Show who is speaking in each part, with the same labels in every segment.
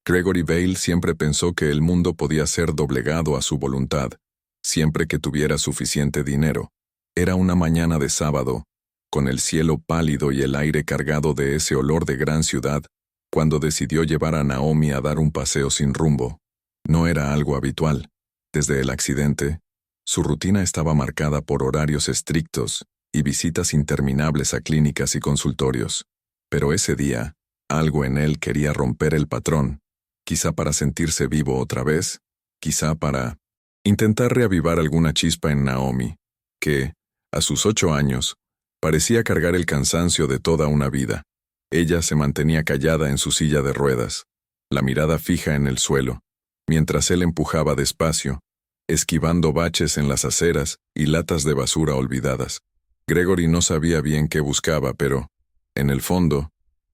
Speaker 1: Gregory Vale siempre pensó que el mundo podía ser doblegado a su voluntad, siempre que tuviera suficiente dinero. Era una mañana de sábado, con el cielo pálido y el aire cargado de ese olor de gran ciudad, cuando decidió llevar a Naomi a dar un paseo sin rumbo. No era algo habitual. Desde el accidente, su rutina estaba marcada por horarios estrictos y visitas interminables a clínicas y consultorios. Pero ese día, algo en él quería romper el patrón, quizá para sentirse vivo otra vez, quizá para intentar reavivar alguna chispa en Naomi, que, a sus 8 años, parecía cargar el cansancio de toda una vida. Ella se mantenía callada en su silla de ruedas, la mirada fija en el suelo, mientras él empujaba despacio, esquivando baches en las aceras y latas de basura olvidadas. Gregory no sabía bien qué buscaba, pero, en el fondo,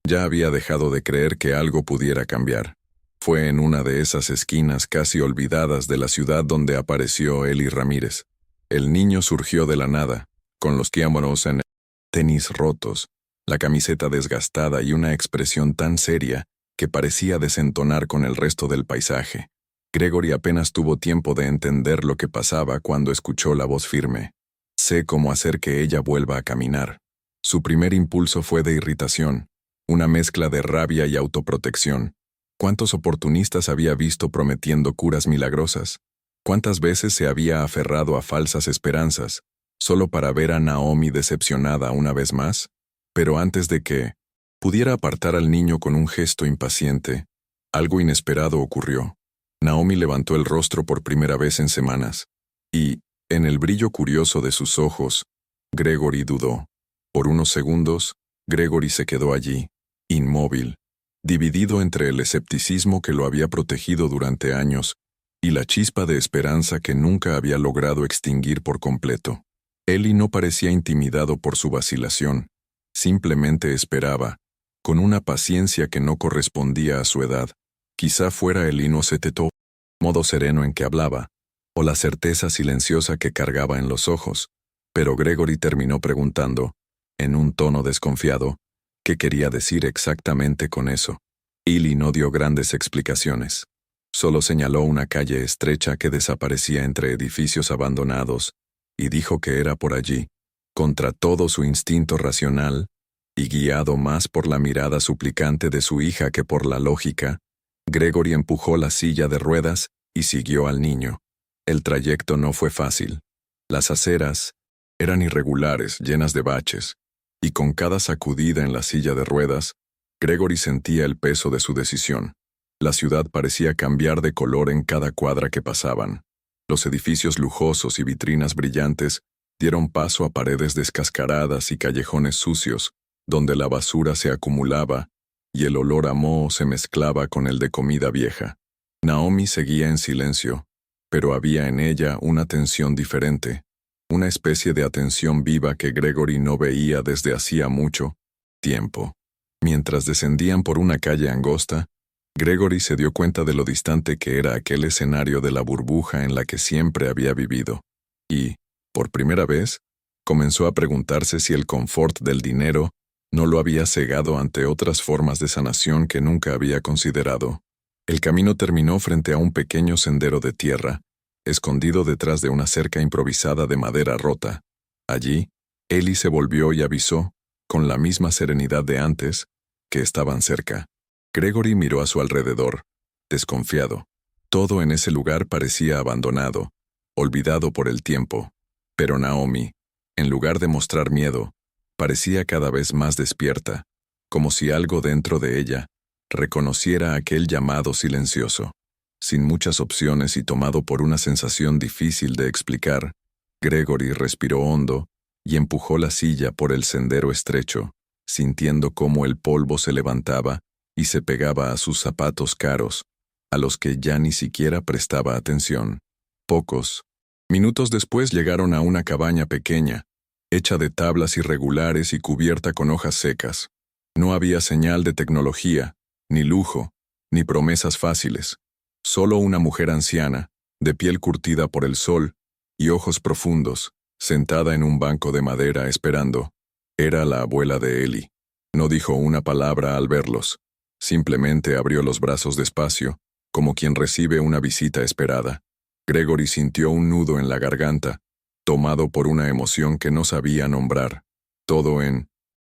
Speaker 1: ya había dejado de creer que algo pudiera cambiar. Fue en una de esas esquinas casi olvidadas de la ciudad donde apareció Eli Ramírez. El niño surgió de la nada, con los diámonos en el tenis rotos, la camiseta desgastada y una expresión tan seria que parecía desentonar con el resto del paisaje. Gregory apenas tuvo tiempo de entender lo que pasaba cuando escuchó la voz firme. Sé cómo hacer que ella vuelva a caminar. Su primer impulso fue de irritación, una mezcla de rabia y autoprotección. ¿Cuántos oportunistas había visto prometiendo curas milagrosas? ¿Cuántas veces se había aferrado a falsas esperanzas, solo para ver a Naomi decepcionada una vez más? Pero antes de que pudiera apartar al niño con un gesto impaciente, algo inesperado ocurrió. Naomi levantó el rostro por primera vez en semanas, y, en el brillo curioso de sus ojos, Gregory dudó. Por unos segundos, Gregory se quedó allí, inmóvil, dividido entre el escepticismo que lo había protegido durante años y la chispa de esperanza que nunca había logrado extinguir por completo. Eli no parecía intimidado por su vacilación, simplemente esperaba, con una paciencia que no correspondía a su edad. Quizá fuera el inoceteto, modo sereno en que hablaba, o la certeza silenciosa que cargaba en los ojos, pero Gregory terminó preguntando, en un tono desconfiado, ¿qué quería decir exactamente con eso? Eli no dio grandes explicaciones. Solo señaló una calle estrecha que desaparecía entre edificios abandonados, y dijo que era por allí, contra todo su instinto racional, y guiado más por la mirada suplicante de su hija que por la lógica, Gregory empujó la silla de ruedas y siguió al niño. El trayecto no fue fácil. Las aceras eran irregulares, llenas de baches, y con cada sacudida en la silla de ruedas, Gregory sentía el peso de su decisión. La ciudad parecía cambiar de color en cada cuadra que pasaban. Los edificios lujosos y vitrinas brillantes dieron paso a paredes descascaradas y callejones sucios, donde la basura se acumulaba y el olor a moho se mezclaba con el de comida vieja. Naomi seguía en silencio, pero había en ella una tensión diferente, una especie de atención viva que Gregory no veía desde hacía mucho tiempo. Mientras descendían por una calle angosta, Gregory se dio cuenta de lo distante que era aquel escenario de la burbuja en la que siempre había vivido, y, por primera vez, comenzó a preguntarse si el confort del dinero no lo había cegado ante otras formas de sanación que nunca había considerado. El camino terminó frente a un pequeño sendero de tierra, escondido detrás de una cerca improvisada de madera rota. Allí, Eli se volvió y avisó, con la misma serenidad de antes, que estaban cerca. Gregory miró a su alrededor, desconfiado. Todo en ese lugar parecía abandonado, olvidado por el tiempo. Pero Naomi, en lugar de mostrar miedo, parecía cada vez más despierta, como si algo dentro de ella reconociera aquel llamado silencioso. Sin muchas opciones y tomado por una sensación difícil de explicar, Gregory respiró hondo y empujó la silla por el sendero estrecho, sintiendo cómo el polvo se levantaba y se pegaba a sus zapatos caros, a los que ya ni siquiera prestaba atención. Pocos minutos después llegaron a una cabaña pequeña, hecha de tablas irregulares y cubierta con hojas secas. No había señal de tecnología, ni lujo, ni promesas fáciles. Solo una mujer anciana, de piel curtida por el sol y ojos profundos, sentada en un banco de madera esperando. Era la abuela de Eli. No dijo una palabra al verlos. Simplemente abrió los brazos despacio, como quien recibe una visita esperada. Gregory sintió un nudo en la garganta, tomado por una emoción que no sabía nombrar.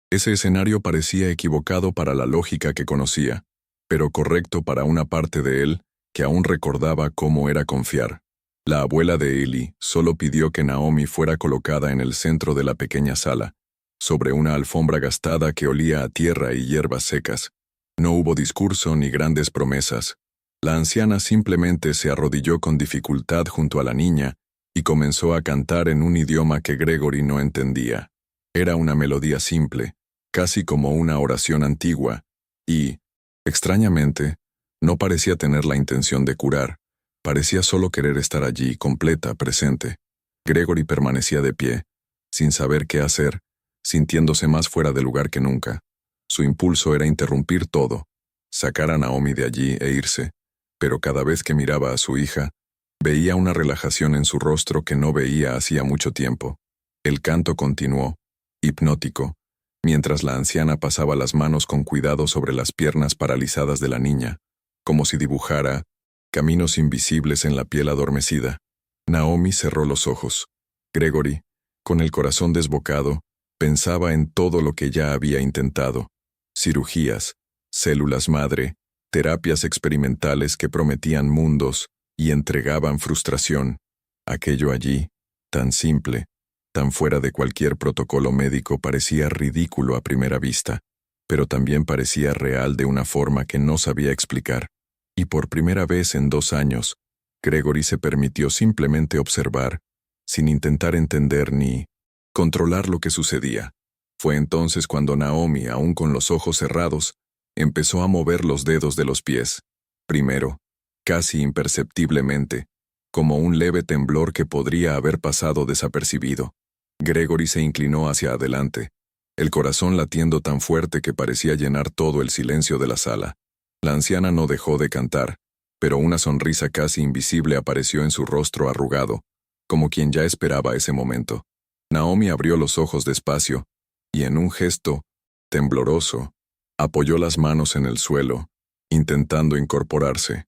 Speaker 1: Ese escenario parecía equivocado para la lógica que conocía, pero correcto para una parte de él que aún recordaba cómo era confiar. La abuela de Eli solo pidió que Naomi fuera colocada en el centro de la pequeña sala, sobre una alfombra gastada que olía a tierra y hierbas secas. No hubo discurso ni grandes promesas. La anciana simplemente se arrodilló con dificultad junto a la niña y comenzó a cantar en un idioma que Gregory no entendía. Era una melodía simple, casi como una oración antigua, y, extrañamente, no parecía tener la intención de curar, parecía solo querer estar allí, completa, presente. Gregory permanecía de pie, sin saber qué hacer, sintiéndose más fuera de lugar que nunca. Su impulso era interrumpir todo, sacar a Naomi de allí e irse, pero cada vez que miraba a su hija, veía una relajación en su rostro que no veía hacía mucho tiempo. El canto continuó, hipnótico, mientras la anciana pasaba las manos con cuidado sobre las piernas paralizadas de la niña, como si dibujara caminos invisibles en la piel adormecida. Naomi cerró los ojos. Gregory, con el corazón desbocado, pensaba en todo lo que ya había intentado: cirugías, células madre, terapias experimentales que prometían mundos y entregaban frustración. Aquello allí, tan simple, tan fuera de cualquier protocolo médico, parecía ridículo a primera vista, pero también parecía real de una forma que no sabía explicar. Y por primera vez en 2 años, Gregory se permitió simplemente observar, sin intentar entender ni controlar lo que sucedía. Fue entonces cuando Naomi, aún con los ojos cerrados, empezó a mover los dedos de los pies. Primero, casi imperceptiblemente, como un leve temblor que podría haber pasado desapercibido. Gregory se inclinó hacia adelante, el corazón latiendo tan fuerte que parecía llenar todo el silencio de la sala. La anciana no dejó de cantar, pero una sonrisa casi invisible apareció en su rostro arrugado, como quien ya esperaba ese momento. Naomi abrió los ojos despacio, y en un gesto tembloroso, apoyó las manos en el suelo, intentando incorporarse.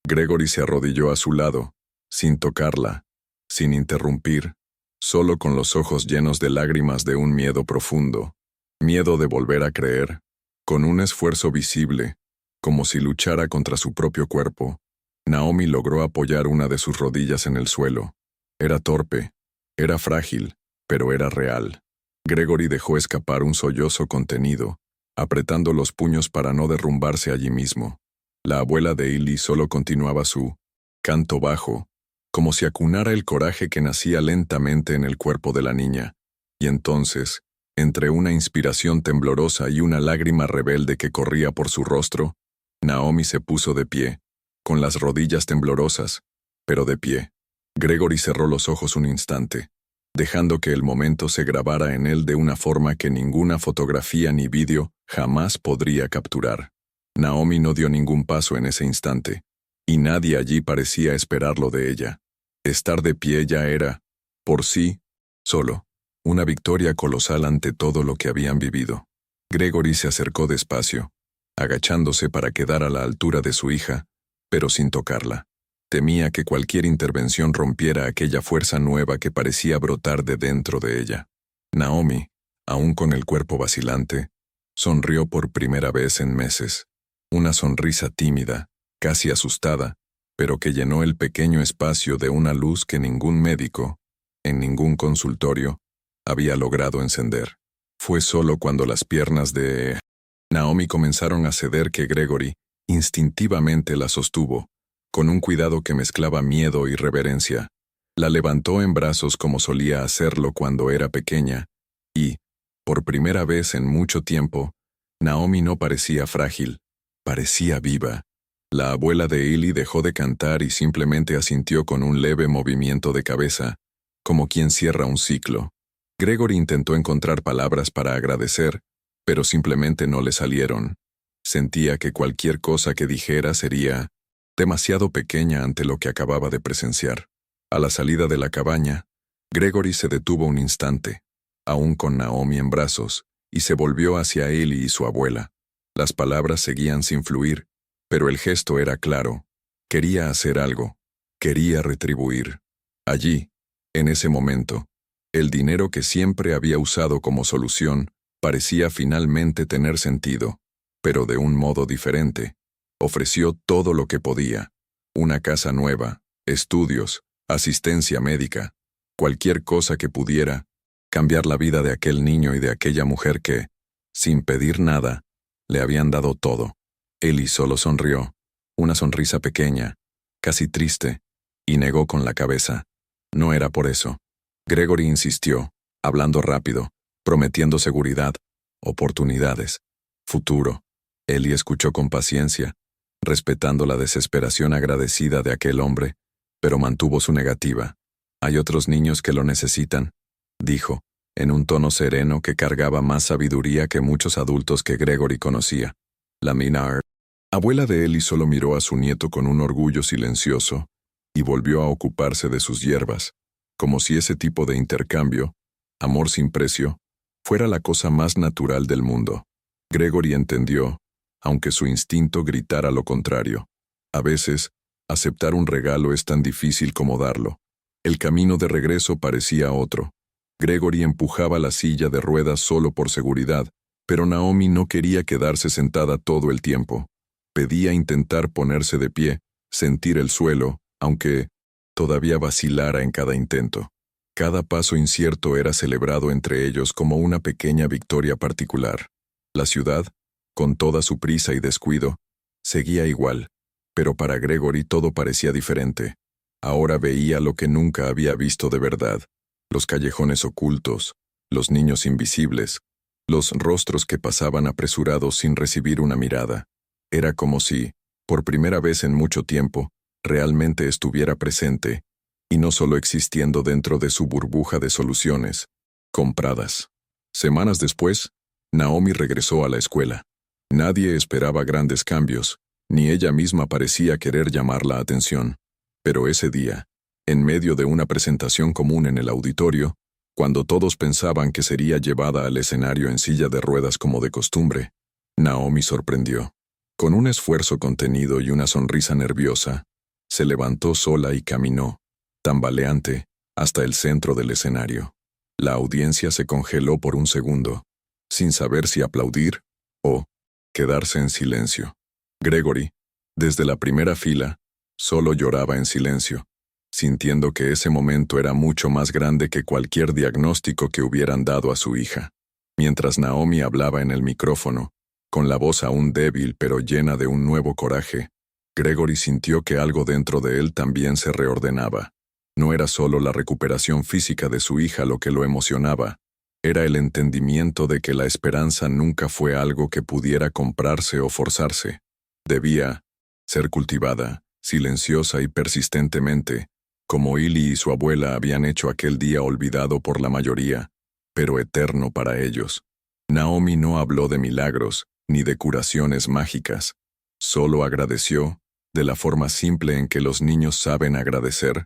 Speaker 1: Gregory se arrodilló a su lado, sin tocarla, sin interrumpir, solo con los ojos llenos de lágrimas de un miedo profundo. Miedo de volver a creer. Con un esfuerzo visible, como si luchara contra su propio cuerpo, Naomi logró apoyar una de sus rodillas en el suelo. Era torpe, era frágil, pero era real. Gregory dejó escapar un sollozo contenido, apretando los puños para no derrumbarse allí mismo. La abuela de Eli solo continuaba su canto bajo, como si acunara el coraje que nacía lentamente en el cuerpo de la niña. Y entonces, entre una inspiración temblorosa y una lágrima rebelde que corría por su rostro, Naomi se puso de pie, con las rodillas temblorosas, pero de pie. Gregory cerró los ojos un instante, dejando que el momento se grabara en él de una forma que ninguna fotografía ni vídeo jamás podría capturar. Naomi no dio ningún paso en ese instante, y nadie allí parecía esperarlo de ella. Estar de pie ya era, por sí, solo, una victoria colosal ante todo lo que habían vivido. Gregory se acercó despacio, agachándose para quedar a la altura de su hija, pero sin tocarla. Temía que cualquier intervención rompiera aquella fuerza nueva que parecía brotar de dentro de ella. Naomi, aún con el cuerpo vacilante, sonrió por primera vez en meses. Una sonrisa tímida, casi asustada, pero que llenó el pequeño espacio de una luz que ningún médico, en ningún consultorio, había logrado encender. Fue solo cuando las piernas de Naomi comenzaron a ceder que Gregory instintivamente la sostuvo, con un cuidado que mezclaba miedo y reverencia. La levantó en brazos como solía hacerlo cuando era pequeña, y, por primera vez en mucho tiempo, Naomi no parecía frágil, parecía viva. La abuela de Eli dejó de cantar y simplemente asintió con un leve movimiento de cabeza, como quien cierra un ciclo. Gregory intentó encontrar palabras para agradecer, pero simplemente no le salieron. Sentía que cualquier cosa que dijera sería demasiado pequeña ante lo que acababa de presenciar. A la salida de la cabaña, Gregory se detuvo un instante, aún con Naomi en brazos, y se volvió hacia Eli y su abuela. Las palabras seguían sin fluir, pero el gesto era claro. Quería hacer algo. Quería retribuir. Allí, en ese momento, el dinero que siempre había usado como solución parecía finalmente tener sentido, pero de un modo diferente. Ofreció todo lo que podía. Una casa nueva, estudios, asistencia médica, cualquier cosa que pudiera cambiar la vida de aquel niño y de aquella mujer que, sin pedir nada, le habían dado todo. Ellie solo sonrió, una sonrisa pequeña, casi triste, y negó con la cabeza. No era por eso. Gregory insistió, hablando rápido, prometiendo seguridad, oportunidades, futuro. Ellie escuchó con paciencia, respetando la desesperación agradecida de aquel hombre, pero mantuvo su negativa. Hay otros niños que lo necesitan, dijo, en un tono sereno que cargaba más sabiduría que muchos adultos que Gregory conocía. La Minard, abuela de Ellie, solo miró a su nieto con un orgullo silencioso y volvió a ocuparse de sus hierbas, como si ese tipo de intercambio, amor sin precio, fuera la cosa más natural del mundo. Gregory entendió, aunque su instinto gritara lo contrario. A veces, aceptar un regalo es tan difícil como darlo. El camino de regreso parecía otro. Gregory empujaba la silla de ruedas solo por seguridad, pero Naomi no quería quedarse sentada todo el tiempo. Pedía intentar ponerse de pie, sentir el suelo, aunque todavía vacilara en cada intento. Cada paso incierto era celebrado entre ellos como una pequeña victoria particular. La ciudad, con toda su prisa y descuido, seguía igual, pero para Gregory todo parecía diferente. Ahora veía lo que nunca había visto de verdad: los callejones ocultos, los niños invisibles, los rostros que pasaban apresurados sin recibir una mirada. Era como si, por primera vez en mucho tiempo, realmente estuviera presente, y no solo existiendo dentro de su burbuja de soluciones compradas. Semanas después, Naomi regresó a la escuela. Nadie esperaba grandes cambios, ni ella misma parecía querer llamar la atención. Pero ese día, en medio de una presentación común en el auditorio, cuando todos pensaban que sería llevada al escenario en silla de ruedas como de costumbre, Naomi sorprendió. Con un esfuerzo contenido y una sonrisa nerviosa, se levantó sola y caminó, tambaleante, hasta el centro del escenario. La audiencia se congeló por un segundo, sin saber si aplaudir o quedarse en silencio. Gregory, desde la primera fila, solo lloraba en silencio, sintiendo que ese momento era mucho más grande que cualquier diagnóstico que hubieran dado a su hija. Mientras Naomi hablaba en el micrófono, con la voz aún débil pero llena de un nuevo coraje, Gregory sintió que algo dentro de él también se reordenaba. No era solo la recuperación física de su hija lo que lo emocionaba, era el entendimiento de que la esperanza nunca fue algo que pudiera comprarse o forzarse. Debía ser cultivada, silenciosa y persistentemente, como Ellie y su abuela habían hecho aquel día olvidado por la mayoría, pero eterno para ellos. Naomi no habló de milagros, ni de curaciones mágicas. Solo agradeció, de la forma simple en que los niños saben agradecer,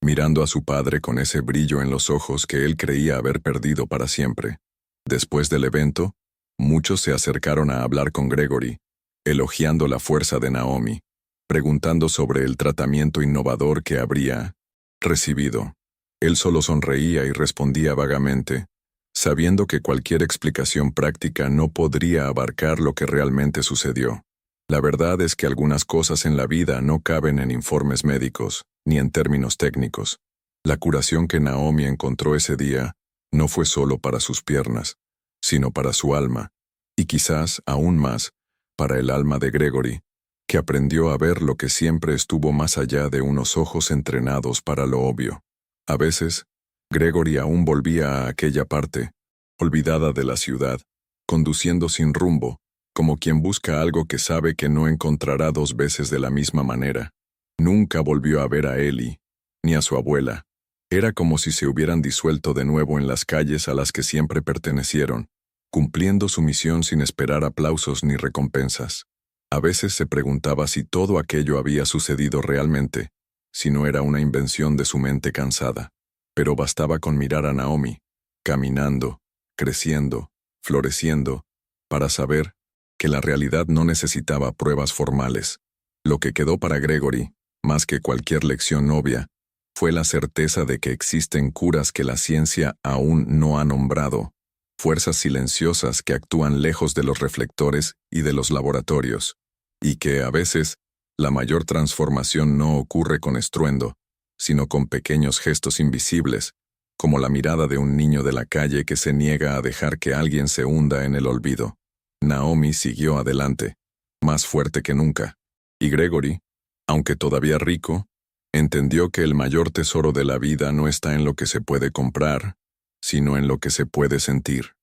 Speaker 1: mirando a su padre con ese brillo en los ojos que él creía haber perdido para siempre. Después del evento, muchos se acercaron a hablar con Gregory, elogiando la fuerza de Naomi, preguntando sobre el tratamiento innovador que habría recibido. Él solo sonreía y respondía vagamente, sabiendo que cualquier explicación práctica no podría abarcar lo que realmente sucedió. La verdad es que algunas cosas en la vida no caben en informes médicos, ni en términos técnicos. La curación que Naomi encontró ese día no fue solo para sus piernas, sino para su alma, y quizás aún más, para el alma de Gregory, que aprendió a ver lo que siempre estuvo más allá de unos ojos entrenados para lo obvio. A veces, Gregory aún volvía a aquella parte, olvidada de la ciudad, conduciendo sin rumbo, como quien busca algo que sabe que no encontrará dos veces de la misma manera. Nunca volvió a ver a Ellie, ni a su abuela. Era como si se hubieran disuelto de nuevo en las calles a las que siempre pertenecieron, cumpliendo su misión sin esperar aplausos ni recompensas. A veces se preguntaba si todo aquello había sucedido realmente, si no era una invención de su mente cansada. Pero bastaba con mirar a Naomi, caminando, creciendo, floreciendo, para saber que la realidad no necesitaba pruebas formales. Lo que quedó para Gregory, más que cualquier lección obvia, fue la certeza de que existen curas que la ciencia aún no ha nombrado, fuerzas silenciosas que actúan lejos de los reflectores y de los laboratorios, y que, a veces, la mayor transformación no ocurre con estruendo, sino con pequeños gestos invisibles, como la mirada de un niño de la calle que se niega a dejar que alguien se hunda en el olvido. Naomi siguió adelante, más fuerte que nunca, y Gregory, aunque todavía rico, entendió que el mayor tesoro de la vida no está en lo que se puede comprar, sino en lo que se puede sentir.